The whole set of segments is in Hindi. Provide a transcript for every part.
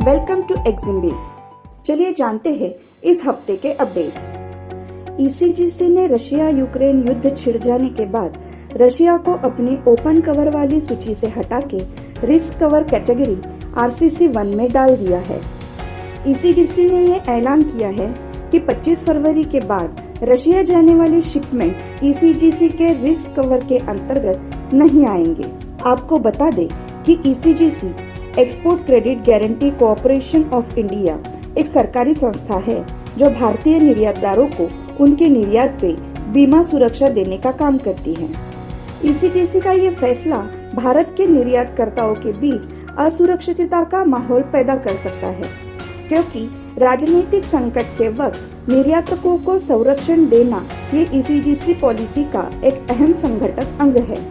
Welcome to एक्जिम्बिस। चलिए जानते हैं इस हफ्ते के अपडेट्स। ईसीजीसी ने रशिया यूक्रेन युद्ध छिड़ जाने के बाद रशिया को अपनी ओपन कवर वाली सूची से हटा के रिस्क कवर कैटेगरी आरसीसी 1 में डाल दिया है। ईसीजीसी ने ये ऐलान किया है कि 25 फरवरी के बाद रशिया जाने वाली शिपमेंट ईसीजीसी के रिस्क कवर के अंतर्गत नहीं आएंगे। आपको बता दें कि ECGC export credit guarantee corporation of India एक सरकारी संस्था है जो भारतीय निर्यातदारों को उनके निर्यात पे बीमा सुरक्षा देने का काम करती है। ईसीजीसी का ये फैसला भारत के निर्यातकर्ताओं के बीच असुरक्षितता का माहौल पैदा कर सकता है, क्योंकि राजनीतिक संकट के वक्त निर्यातकों को संरक्षण देना ये ईसीजीसी पॉलिसी का एक अहम संघटक अंग है।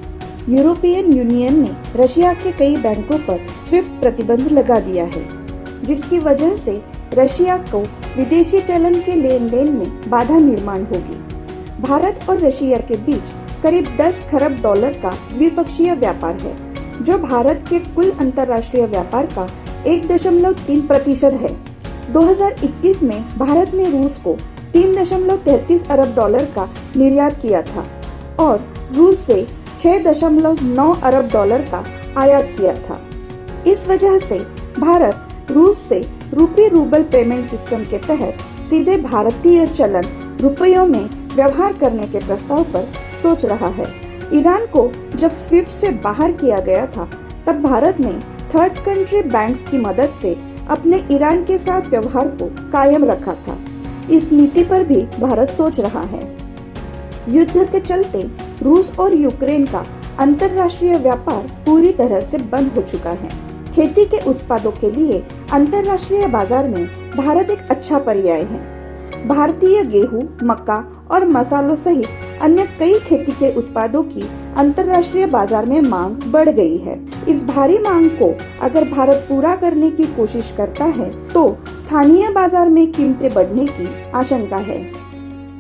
यूरोपियन यूनियन ने रशिया के कई बैंकों पर स्विफ्ट प्रतिबंध लगा दिया है, जिसकी वजह से रशिया को विदेशी चलन के लेन देन में बाधा निर्माण होगी। भारत और रशिया के बीच करीब 10 खरब डॉलर का द्विपक्षीय व्यापार है, जो भारत के कुल अंतर्राष्ट्रीय व्यापार का 1.3% है। 2021 में भारत ने रूस को 3.33 अरब डॉलर का निर्यात किया था और रूस से 6.9 अरब डॉलर का आयात किया था। इस वजह से भारत रूस से रूपी रूबल पेमेंट सिस्टम के तहत सीधे भारतीय चलन रुपयों में व्यवहार करने के प्रस्ताव पर सोच रहा है। ईरान को जब स्विफ्ट से बाहर किया गया था, तब भारत ने थर्ड कंट्री बैंक्स की मदद से अपने ईरान के साथ व्यवहार को कायम रखा था। इस नीति पर भी भारत सोच रहा है। युद्ध के चलते रूस और यूक्रेन का अंतर्राष्ट्रीय व्यापार पूरी तरह से बंद हो चुका है। खेती के उत्पादों के लिए अंतर्राष्ट्रीय बाजार में भारत एक अच्छा पर्याय है। भारतीय गेहूं, मक्का और मसालों सहित अन्य कई खेती के उत्पादों की अंतर्राष्ट्रीय बाजार में मांग बढ़ गई है। इस भारी मांग को अगर भारत पूरा करने की कोशिश करता है, तो स्थानीय बाजार में कीमतें बढ़ने की आशंका है।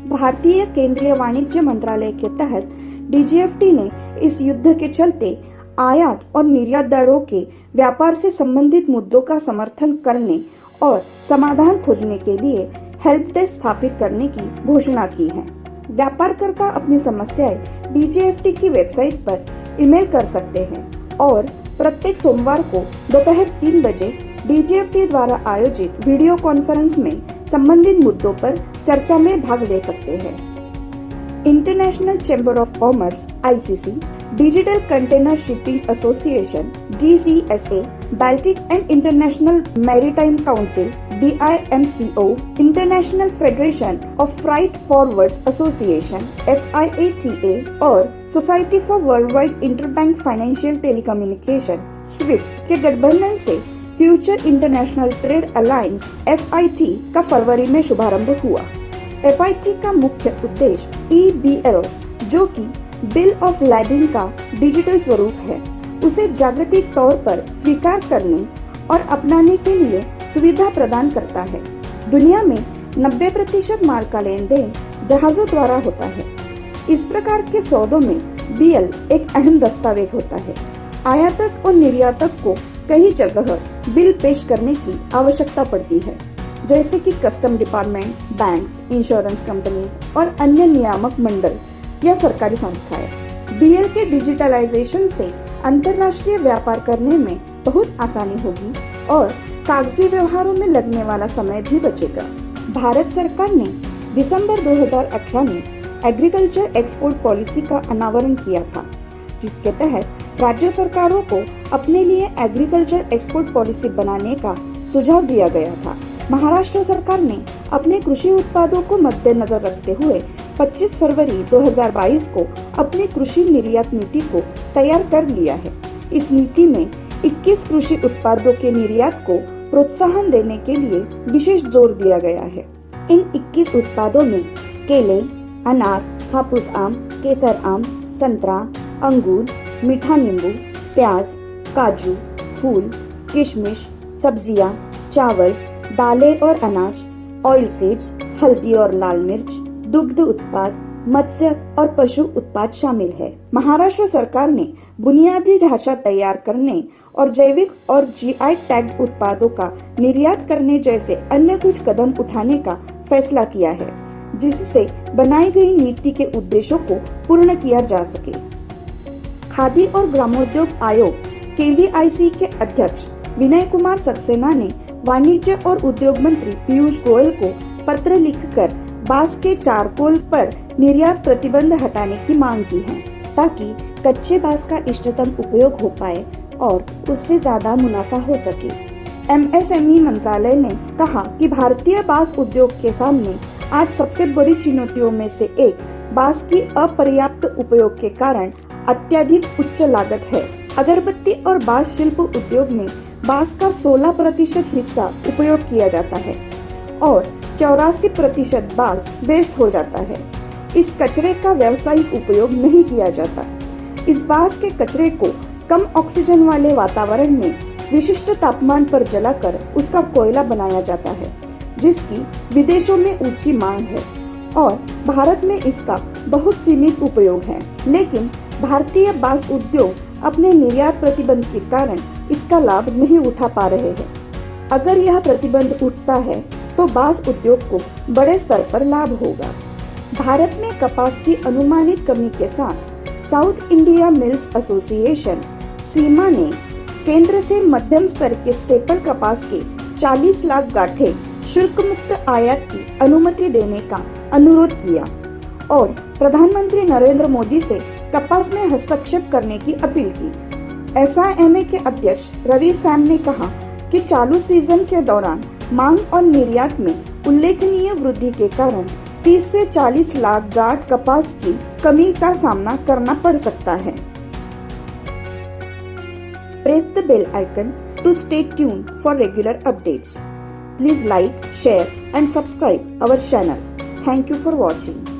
भारतीय केंद्रीय वाणिज्य मंत्रालय के तहत डीजीएफटी ने इस युद्ध के चलते आयात और निर्यातदारों के व्यापार से संबंधित मुद्दों का समर्थन करने और समाधान खोजने के लिए हेल्प डेस्क स्थापित करने की घोषणा की है। व्यापारकर्ता अपनी समस्याएं डीजीएफटी की वेबसाइट पर ईमेल कर सकते हैं और प्रत्येक सोमवार को दोपहर 3 बजे डीजीएफटी द्वारा आयोजित वीडियो कॉन्फ्रेंस में संबंधित मुद्दों पर चर्चा में भाग ले सकते हैं। इंटरनेशनल चैम्बर ऑफ कॉमर्स (आईसीसी), digital container shipping association (DCSA), Baltic and international maritime council (BIMCO), international federation of freight forwards association (FIATA) और society for world wide interbank financial telecommunication (SWIFT) के गठबंधन से future international trade alliance (FIT) का फरवरी में शुभारंभ हुआ। FIT का मुख्य उद्देश्य EBL, जो कि बिल ऑफ लैंडिंग का डिजिटल स्वरूप है, उसे जागतिक तौर पर स्वीकार करने और अपनाने के लिए सुविधा प्रदान करता है। दुनिया में 90% माल का लेन देन जहाजों द्वारा होता है। इस प्रकार के सौदों में BL एक अहम दस्तावेज होता है। आयातक और निर्यातक को कई जगह बिल पेश करने की आवश्यकता पड़ती है, जैसे कि custom department, banks, insurance companies और अन्य नियामक मंडल या सरकारी संस्थाएं। BL के डिजिटलाइजेशन से अंतर्राष्ट्रीय व्यापार करने में बहुत आसानी होगी और कागजी व्यवहारों में लगने वाला समय भी बचेगा। भारत सरकार ने दिसंबर 2018 में एग्रीकल्चर एक्सपोर्ट पॉलिसी का अनावरण किया था, जिसके तहत राज्य सरकारों को अपने लिए एग्रीकल्चर एक्सपोर्ट पॉलिसी बनाने का सुझाव दिया गया था। महाराष्ट्र सरकार ने अपने कृषि उत्पादों को मद्देनजर रखते हुए 25 फरवरी 2022 को अपनी कृषि निर्यात नीति को तैयार कर लिया है। इस नीति में 21 कृषि उत्पादों के निर्यात को प्रोत्साहन देने के लिए विशेष जोर दिया गया है। इन 21 उत्पादों में केले, अनार, हापुस आम, केसर आम, संतरा, अंगूर, मीठा नींबू, प्याज, काजू, फूल, किशमिश, सब्जियां, चावल, दालें और अनाज, ऑयल सीड्स, हल्दी और लाल मिर्च, दुग्ध उत्पाद, मत्स्य और पशु उत्पाद शामिल है। महाराष्ट्र सरकार ने बुनियादी ढांचा तैयार करने और जैविक और जीआई टैग्ड उत्पादों का निर्यात करने जैसे अन्य कुछ कदम उठाने का फैसला किया है, जिससे बनाई गई नीति के उद्देश्यों को पूर्ण किया जा सके। खादी और ग्रामोद्योग आयोग KVIC के अध्यक्ष विनय कुमार सक्सेना ने वाणिज्य और उद्योग मंत्री पीयूष गोयल को पत्र लिखकर बांस के चारकोल पर निर्यात प्रतिबंध हटाने की मांग की है, ताकि कच्चे बांस का इष्टतम उपयोग हो पाए और उससे ज्यादा मुनाफा हो सके। MSME मंत्रालय ने कहा कि भारतीय बांस उद्योग के सामने आज सबसे बड़ी चुनौतियों में से एक बांस की अपर्याप्त उपयोग के कारण अत्यधिक उच्च लागत है। अगरबत्ती और बांस शिल्प उद्योग में बांस का 16% हिस्सा उपयोग किया जाता है और 84% बांस वेस्ट हो जाता है। इस कचरे का व्यावसायिक उपयोग नहीं किया जाता। इस बांस के कचरे को कम ऑक्सीजन वाले वातावरण में विशिष्ट तापमान पर जलाकर उसका कोयला बनाया जाता है, जिसकी विदेशों में ऊंची मांग है और भारत में इसका बहुत सीमित उपयोग है। लेकिन भारतीय बांस उद्योग अपने निर्यात प्रतिबंध के कारण इसका लाभ नहीं उठा पा रहे हैं। अगर यह प्रतिबंध उठता है तो बांस उद्योग को बड़े स्तर पर लाभ होगा। भारत में कपास की अनुमानित कमी के साथ साउथ इंडिया मिल्स एसोसिएशन सीमा ने केंद्र से मध्यम स्तर के स्टेपल कपास के 40 लाख गांठे शुल्क मुक्त आयात की अनुमति देने का अनुरोध किया और प्रधानमंत्री नरेंद्र मोदी से कपास में हस्तक्षेप करने की अपील की। SIMA के अध्यक्ष रवि सैम ने कहा कि चालू सीजन के दौरान मांग और निर्यात में उल्लेखनीय वृद्धि के कारण 30 से 40 लाख गांठ कपास की कमी का सामना करना पड़ सकता है। Press the bell icon to stay tuned for regular updates. Please like, share and subscribe our channel. Thank you for watching.